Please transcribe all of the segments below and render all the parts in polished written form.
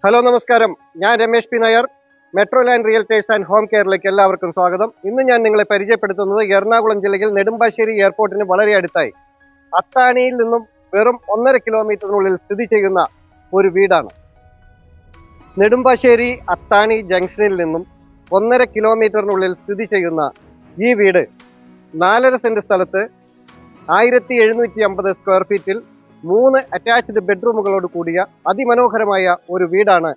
Hello നമസ്കാരം, ഞാൻ Ramesh P Nair. Metro land realtors and home കെയറിലേക്ക് എല്ലാവർക്കും സ്വാഗതം. ഇന്ന് ഞാൻ നിങ്ങളെ പരിചയപ്പെടുത്തുന്നത് എറണാകുളം ജില്ലയിൽ നെടുമ്പാശ്ശേരി എയർപോർട്ടിന് വളരെ അടുത്തായി അത്താണിയിൽ നിന്നും വെറും 1.5 കിലോമീറ്ററിനുള്ളിൽ സ്ഥിതി ചെയ്യുന്ന ഒരു വീടാണ്. നെടുമ്പാശ്ശേരി അത്താണി ജംഗ്ഷനിൽ നിന്നും 1.5 കിലോമീറ്ററിനുള്ളിൽ സ്ഥിതി ചെയ്യുന്ന ഈ വീട് 4.5 സെന്റ് സ്ഥലത്ത് 1750 സ്ക്വയർ ഫീറ്റിൽ 3 അറ്റാച്ച്ഡ് ബെഡ്റൂമുകളോട് കൂടിയ അതിമനോഹരമായ ഒരു വീടാണ്.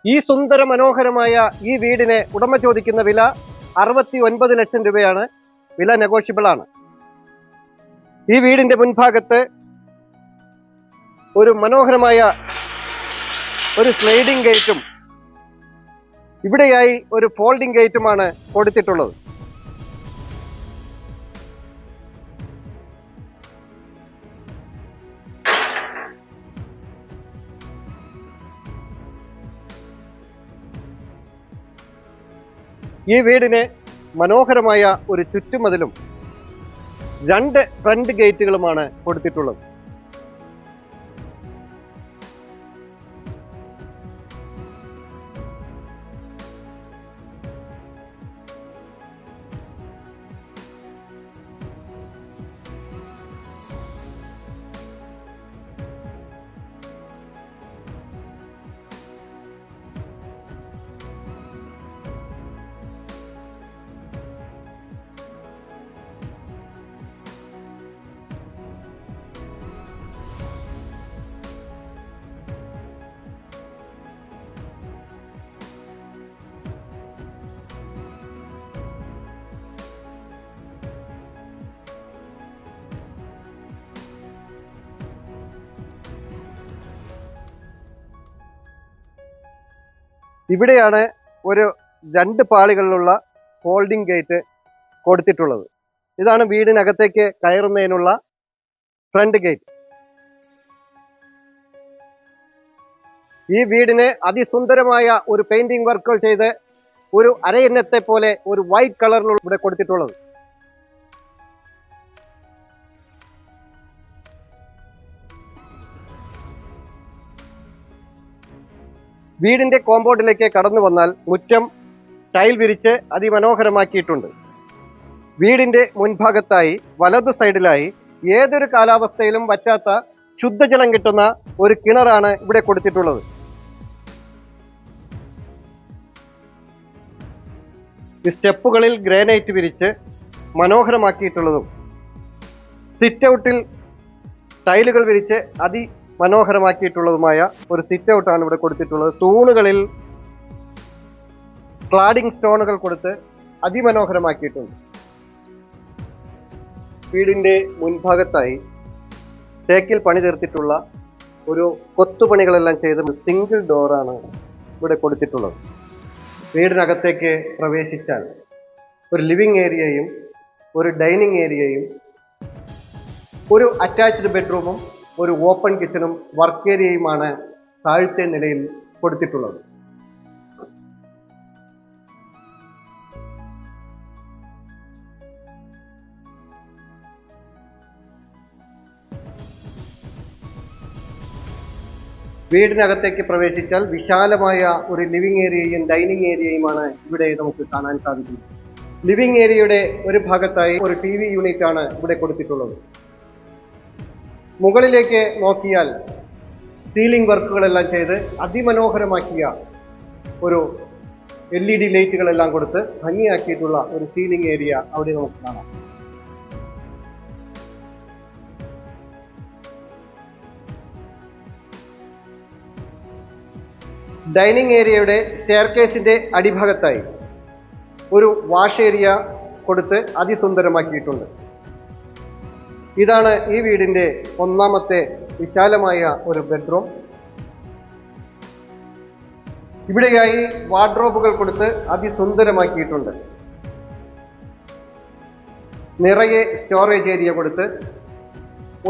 ഈ സുന്ദര മനോഹരമായ ഈ വീടിന് ഉടമ ചോദിക്കുന്ന വില 69 ലക്ഷം രൂപയാണ്. വില നെഗോഷ്യബിൾ ആണ്. ഈ വീടിന്റെ മുൻഭാഗത്ത് ഒരു മനോഹരമായ ഒരു സ്ലൈഡിംഗ് ഗേറ്റും ഇവിടെയായി ഒരു ഫോൾഡിംഗ് ഗേറ്റുമാണ് കൊടുത്തിട്ടുള്ളത്. ഈ വീടിന് മനോഹരമായ ഒരു ചുറ്റുമതിലും 2 ഫ്രണ്ട് ഗേറ്റുകളുമാണ് കൊടുത്തിട്ടുള്ളത്. ഇവിടെയാണ് ഒരു 2 പാളികളിലുള്ള ഫോൾഡിംഗ് ഗേറ്റ് കൊടുത്തിട്ടുള്ളത്. ഇതാണ് വീടിനകത്തേക്ക് കയറുന്നതിനുള്ള ഫ്രണ്ട് ഗേറ്റ്. ഈ വീടിന് അതിസുന്ദരമായ ഒരു പെയിന്റിംഗ് വർക്കുകൾ ചെയ്ത് ഒരു അരയന്നത്തെ പോലെ ഒരു വൈറ്റ് കളറിലുള്ള ഇവിടെ കൊടുത്തിട്ടുള്ളത്. വീടിന്റെ കോമ്പൗണ്ടിലേക്ക് കടന്നു വന്നാൽ മുറ്റം ടൈൽ വിരിച്ച് അതിമനോഹരമാക്കിയിട്ടുണ്ട്. വീടിന്റെ മുൻഭാഗത്തായി വലതു സൈഡിലായി ഏതൊരു കാലാവസ്ഥയിലും വറ്റാത്ത ശുദ്ധജലം കിട്ടുന്ന ഒരു കിണറാണ് ഇവിടെ കൊടുത്തിട്ടുള്ളത്. ഈ സ്റ്റെപ്പുകളിൽ ഗ്രാനൈറ്റ് വിരിച്ച് മനോഹരമാക്കിയിട്ടുള്ളതും സിറ്റ് ഔട്ടിൽ ടൈലുകൾ വിരിച്ച് മനോഹരമാക്കിയിട്ടുള്ളതുമായ ഒരു സിറ്റ് ഔട്ടാണ് ഇവിടെ കൊടുത്തിട്ടുള്ളത്. തൂണുകളിൽ ക്ലാഡിംഗ് സ്റ്റോണുകൾ കൊടുത്ത് അതിമനോഹരമാക്കിയിട്ടുണ്ട്. വീടിന്റെ മുൻഭാഗത്തായി തേക്കിൽ പണി തീർത്തിട്ടുള്ള ഒരു കൊത്തുപണികളെല്ലാം ചെയ്ത് സിംഗിൾ ഡോറാണ് ഇവിടെ കൊടുത്തിട്ടുള്ളത്. വീടിനകത്തേക്ക് പ്രവേശിച്ചാൽ ഒരു ലിവിംഗ് ഏരിയയും ഒരു ഡൈനിങ് ഏരിയയും ഒരു അറ്റാച്ച്ഡ് ബെഡ്റൂമും ഒരു ഓപ്പൺ കിച്ചണും വർക്ക് ഏരിയയുമാണ് താഴത്തെ നിലയിൽ കൊടുത്തിട്ടുള്ളത്. വീടിനകത്തേക്ക് പ്രവേശിച്ചാൽ വിശാലമായ ഒരു ലിവിംഗ് ഏരിയയും ഡൈനിങ് ഏരിയയുമാണ് ഇവിടെ നമുക്ക് കാണാൻ സാധിക്കുന്നത്. ലിവിംഗ് ഏരിയയുടെ ഒരു ഭാഗത്തായി ഒരു TV യൂണിറ്റ് ആണ് ഇവിടെ കൊടുത്തിട്ടുള്ളത്. മുകളിലേക്ക് നോക്കിയാൽ സീലിംഗ് വർക്കുകളെല്ലാം ചെയ്ത് അതിമനോഹരമാക്കിയ ഒരു LED ലൈറ്റുകളെല്ലാം കൊടുത്ത് ഭംഗിയാക്കിയിട്ടുള്ള ഒരു സീലിംഗ് ഏരിയ അവിടെ നമുക്ക് കാണാം. ഡൈനിങ് ഏരിയയുടെ സ്റ്റെയർകേസിന്റെ അടിഭാഗത്തായി ഒരു വാഷ് ഏരിയ കൊടുത്ത് അതിസുന്ദരമാക്കിയിട്ടുണ്ട്. ഇതാണ് ഈ വീടിൻ്റെ ഒന്നാമത്തെ വിശാലമായ ഒരു ബെഡ്റൂം. ഇവിടെയായി വാർഡ്രോബുകൾ കൊടുത്ത് അതിസുന്ദരമാക്കിയിട്ടുണ്ട്. നിറയെ സ്റ്റോറേജ് ഏരിയ കൊടുത്ത്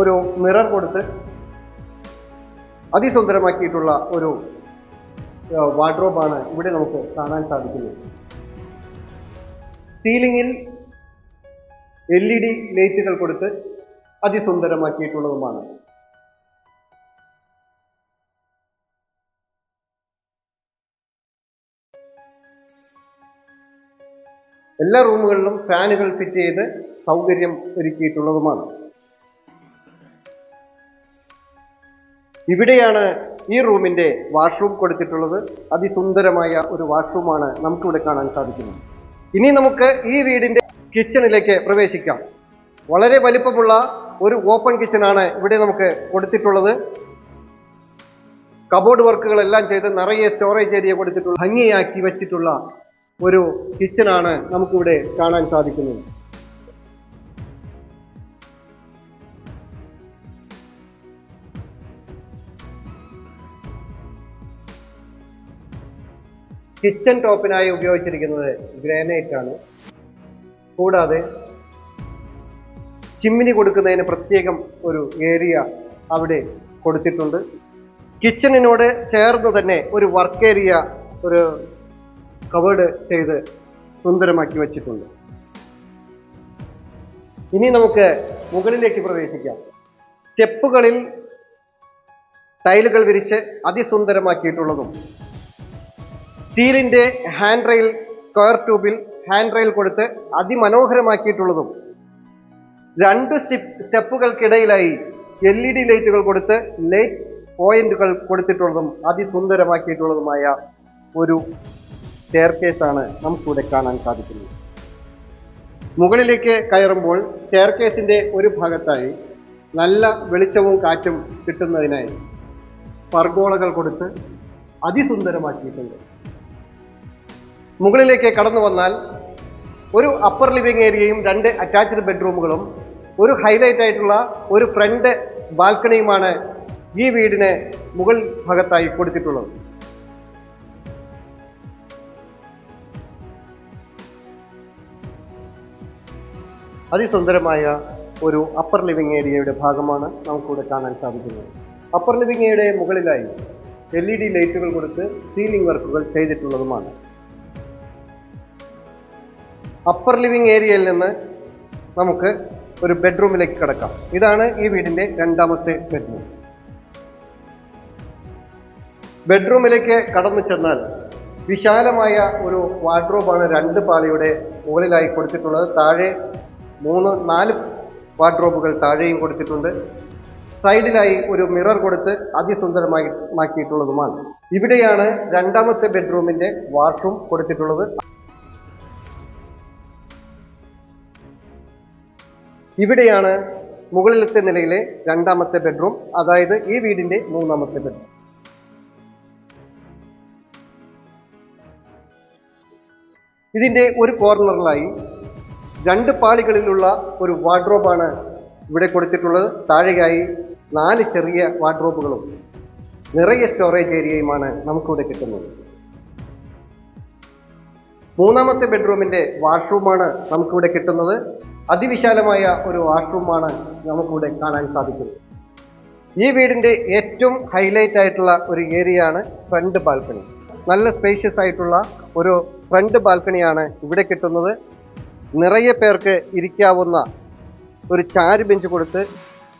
ഒരു മിറർ കൊടുത്ത് അതിസുന്ദരമാക്കിയിട്ടുള്ള ഒരു വാർഡ്രോബാണ് ഇവിടെ നമുക്ക് കാണാൻ സാധിക്കുന്നത്. സീലിംഗിൽ LED ലൈറ്റുകൾ കൊടുത്ത് അതിസുന്ദരമാക്കിയിട്ടുള്ളതുമാണ്. എല്ലാ റൂമുകളിലും ഫാനുകൾ ഫിറ്റ് ചെയ്ത് സൗകര്യം ഒരുക്കിയിട്ടുള്ളതുമാണ്. ഇവിടെയാണ് ഈ റൂമിന്റെ വാഷ്റൂം കൊടുത്തിട്ടുള്ളത്. അതിസുന്ദരമായ ഒരു വാഷ്റൂമാണ് നമുക്കിവിടെ കാണാൻ സാധിക്കുന്നത്. ഇനി നമുക്ക് ഈ വീടിന്റെ കിച്ചണിലേക്ക് പ്രവേശിക്കാം. വളരെ വലിപ്പമുള്ള ഒരു ഓപ്പൺ കിച്ചണാണ് ഇവിടെ നമുക്ക് കൊടുത്തിട്ടുള്ളത്. കബോർഡ് വർക്കുകളെല്ലാം ചെയ്ത് നിറയെ സ്റ്റോറേജ് ഏരിയ കൊടുത്തിട്ടുള്ള ഭംഗിയാക്കി വെച്ചിട്ടുള്ള ഒരു കിച്ചണാണ് നമുക്കിവിടെ കാണാൻ സാധിക്കുന്നത്. കിച്ചൺ ടോപ്പിനായി ഉപയോഗിച്ചിരിക്കുന്നത് ഗ്രാനൈറ്റ് ആണ്. കൂടാതെ ചിമ്മിനി കൊടുക്കുന്നതിന് പ്രത്യേകം ഒരു ഏരിയ അവിടെ കൊടുത്തിട്ടുണ്ട്. കിച്ചണിനോട് ചേർന്ന് തന്നെ ഒരു വർക്ക് ഏരിയ ഒരു കവേർഡ് ചെയ്ത് സുന്ദരമാക്കി വച്ചിട്ടുണ്ട്. ഇനി നമുക്ക് മുകളിലേക്ക് പ്രവേശിക്കാം. സ്റ്റെപ്പുകളിൽ ടൈലുകൾ വിരിച്ച് അതിസുന്ദരമാക്കിയിട്ടുള്ളതും സ്റ്റീലിന്റെ ഹാൻഡ് റെയിൽ സ്ക്വയർ ട്യൂബിൽ ഹാൻഡ് റെയിൽ കൊടുത്ത് അതിമനോഹരമാക്കിയിട്ടുള്ളതും 2 സ്റ്റെപ്പുകൾക്കിടയിലായി LED ലൈറ്റുകൾ കൊടുത്ത് ലൈറ്റ് പോയിന്റുകൾ കൊടുത്തിട്ടുള്ളതും അതിസുന്ദരമാക്കിയിട്ടുള്ളതുമായ ഒരു സ്റ്റെയർകേസാണ് നമുക്കിവിടെ കാണാൻ സാധിക്കുന്നത്. മുകളിലേക്ക് കയറുമ്പോൾ സ്റ്റെയർകേസിന്റെ ഒരു ഭാഗത്തായി നല്ല വെളിച്ചവും കാറ്റും കിട്ടുന്നതിനായി പർഗോളകൾ കൊടുത്ത് അതിസുന്ദരമാക്കിയിട്ടുണ്ട്. മുകളിലേക്ക് കടന്നു വന്നാൽ ഒരു അപ്പർ ലിവിംഗ് ഏരിയയും 2 അറ്റാച്ച്ഡ് ബെഡ്റൂമുകളും ഒരു ഹൈലൈറ്റ് ആയിട്ടുള്ള ഒരു ഫ്രണ്ട് ബാൽക്കണിയുമാണ് ഈ വീടിന് മുകൾ ഭാഗത്തായി കൊടുത്തിട്ടുള്ളത്. അതിസുന്ദരമായ ഒരു അപ്പർ ലിവിംഗ് ഏരിയയുടെ ഭാഗമാണ് നമുക്കിവിടെ കാണാൻ സാധിക്കുന്നത്. അപ്പർ ലിവിംഗ് ഏരിയയുടെ മുകളിലായി LED ലൈറ്റുകൾ കൊടുത്ത് സീലിംഗ് വർക്കുകൾ ചെയ്തിട്ടുള്ളതുമാണ്. അപ്പർ ലിവിംഗ് ഏരിയയിൽ നിന്ന് നമുക്ക് ഒരു ബെഡ്റൂമിലേക്ക് കടക്കാം. ഇതാണ് ഈ വീടിന്റെ രണ്ടാമത്തെ ബെഡ്റൂം. ബെഡ്റൂമിലേക്ക് കടന്നു ചെന്നാൽ വിശാലമായ ഒരു വാർഡ്രോബാണ് 2 പാളിയുടെ മുകളിലായി കൊടുത്തിട്ടുള്ളത്. താഴെ 3-4 വാർഡ്രോബുകൾ താഴെയും കൊടുത്തിട്ടുണ്ട്. സൈഡിലായി ഒരു മിറർ കൊടുത്ത് അതിസുന്ദരമാക്കിയിട്ടുള്ളതുമാണ്. ഇവിടെയാണ് രണ്ടാമത്തെ ബെഡ്റൂമിന്റെ വാഷ്റൂം കൊടുത്തിട്ടുള്ളത്. ഇവിടെയാണ് മുകളിലത്തെ നിലയിലെ രണ്ടാമത്തെ ബെഡ്റൂം, അതായത് ഈ വീടിന്റെ മൂന്നാമത്തെ ബെഡ്റൂം. ഇതിന്റെ ഒരു കോർണറിലായി 2 പാളികളിലുള്ള ഒരു വാർഡ്രോബാണ് ഇവിടെ കൊടുത്തിട്ടുള്ളത്. താഴെയായി 4 ചെറിയ വാർഡ്രോബുകളും നിറയെ സ്റ്റോറേജ് ഏരിയയുമാണ് നമുക്കിവിടെ കിട്ടുന്നത്. മൂന്നാമത്തെ ബെഡ്റൂമിന്റെ വാഷ്റൂമാണ് നമുക്കിവിടെ കിട്ടുന്നത്. അതിവിശാലമായ ഒരു വാഷ്റൂമാണ് നമുക്കിവിടെ കാണാൻ സാധിക്കുന്നത്. ഈ വീടിന്റെ ഏറ്റവും ഹൈലൈറ്റ് ആയിട്ടുള്ള ഒരു ഏരിയയാണ് ഫ്രണ്ട് ബാൽക്കണി. നല്ല സ്പേഷ്യസ് ആയിട്ടുള്ള ഒരു ഫ്രണ്ട് ബാൽക്കണിയാണ് ഇവിടെ കിട്ടുന്നത്. നിറയെ പേർക്ക് ഇരിക്കാവുന്ന ഒരു ചാരു ബെഞ്ച് കൊടുത്ത്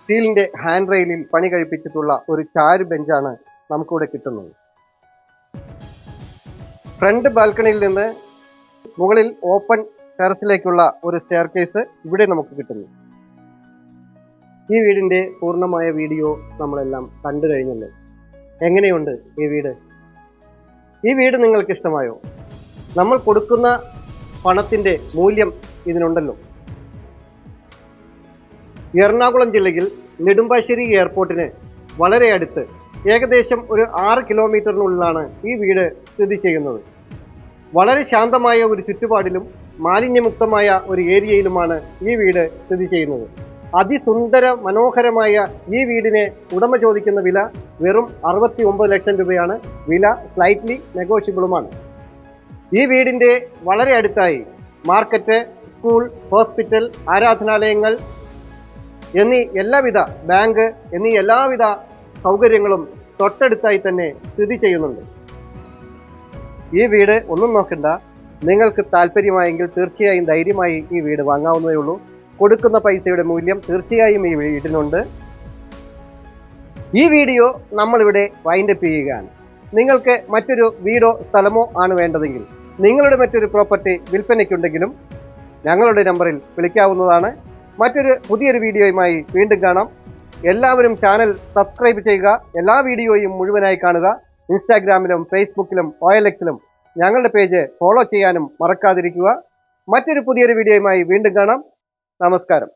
സ്റ്റീലിന്റെ ഹാൻഡ് റെയിലിൽ പണി കഴിപ്പിച്ചിട്ടുള്ള ഒരു ചാരു ബെഞ്ചാണ് നമുക്കിവിടെ കിട്ടുന്നത്. ഫ്രണ്ട് ബാൽക്കണിയിൽ നിന്ന് മുകളിൽ ഓപ്പൺ ടെറസിലേക്കുള്ള ഒരു സ്റ്റെയർകേസ് ഇവിടെ നമുക്ക് കിട്ടുന്നു. ഈ വീടിന്റെ പൂർണ്ണമായ വീഡിയോ നമ്മളെല്ലാം കണ്ടു കഴിഞ്ഞല്ലോ. എങ്ങനെയുണ്ട് ഈ വീട്? ഈ വീട് നിങ്ങൾക്ക് ഇഷ്ടമായോ? നമ്മൾ കൊടുക്കുന്ന പണത്തിന്റെ മൂല്യം ഇതിനുണ്ടല്ലോ. എറണാകുളം ജില്ലയിൽ നെടുമ്പാശ്ശേരി എയർപോർട്ടിന് വളരെ അടുത്ത്, ഏകദേശം ഒരു 6 കിലോമീറ്ററിനുള്ളിലാണ് ഈ വീട് സ്ഥിതി ചെയ്യുന്നത്. വളരെ ശാന്തമായ ഒരു ചുറ്റുപാടിലും മാലിന്യമുക്തമായ ഒരു ഏരിയയിലുമാണ് ഈ വീട് സ്ഥിതി ചെയ്യുന്നത്. അതിസുന്ദര മനോഹരമായ ഈ വീടിന് ഉടമ ചോദിക്കുന്ന വില വെറും 69 ലക്ഷം രൂപയാണ്. വില സ്ലൈറ്റ്ലി നെഗോഷ്യബിളുമാണ്. ഈ വീടിൻ്റെ വളരെ അടുത്തായി മാർക്കറ്റ്, സ്കൂൾ, ഹോസ്പിറ്റൽ, ആരാധനാലയങ്ങൾ എന്നീ എല്ലാവിധ ബാങ്ക് എന്നീ എല്ലാവിധ സൗകര്യങ്ങളും തൊട്ടടുത്തായി തന്നെ സ്ഥിതി ചെയ്യുന്നുണ്ട്. ഈ വീട് ഒന്നും നോക്കണ്ട, നിങ്ങൾക്ക് താല്പര്യമായെങ്കിൽ തീർച്ചയായും ധൈര്യമായി ഈ വീട് വാങ്ങാവുന്നതേ ഉള്ളൂ. കൊടുക്കുന്ന പൈസയുടെ മൂല്യം തീർച്ചയായും ഈ വീടിനുണ്ട്. ഈ വീഡിയോ നമ്മളിവിടെ വൈൻഡപ്പ് ചെയ്യുകയാണ്. നിങ്ങൾക്ക് മറ്റൊരു വീടോ സ്ഥലമോ ആണ് വേണ്ടതെങ്കിൽ നിങ്ങളുടെ മറ്റൊരു പ്രോപ്പർട്ടി വിൽപ്പനയ്ക്കുണ്ടെങ്കിലും ഞങ്ങളുടെ നമ്പറിൽ വിളിക്കാവുന്നതാണ്. മറ്റൊരു പുതിയൊരു വീഡിയോയുമായി വീണ്ടും കാണാം. എല്ലാവരും ചാനൽ സബ്സ്ക്രൈബ് ചെയ്യുക, എല്ലാ വീഡിയോയും മുഴുവനായി കാണുക. ഇൻസ്റ്റാഗ്രാമിലും ഫേസ്ബുക്കിലും OLX-ലും ഞങ്ങളുടെ പേജ് ഫോളോ ചെയ്യാനും മറക്കാതിരിക്കുക. മറ്റൊരു പുതിയൊരു വീഡിയോയുമായി വീണ്ടും കാണാം. നമസ്കാരം.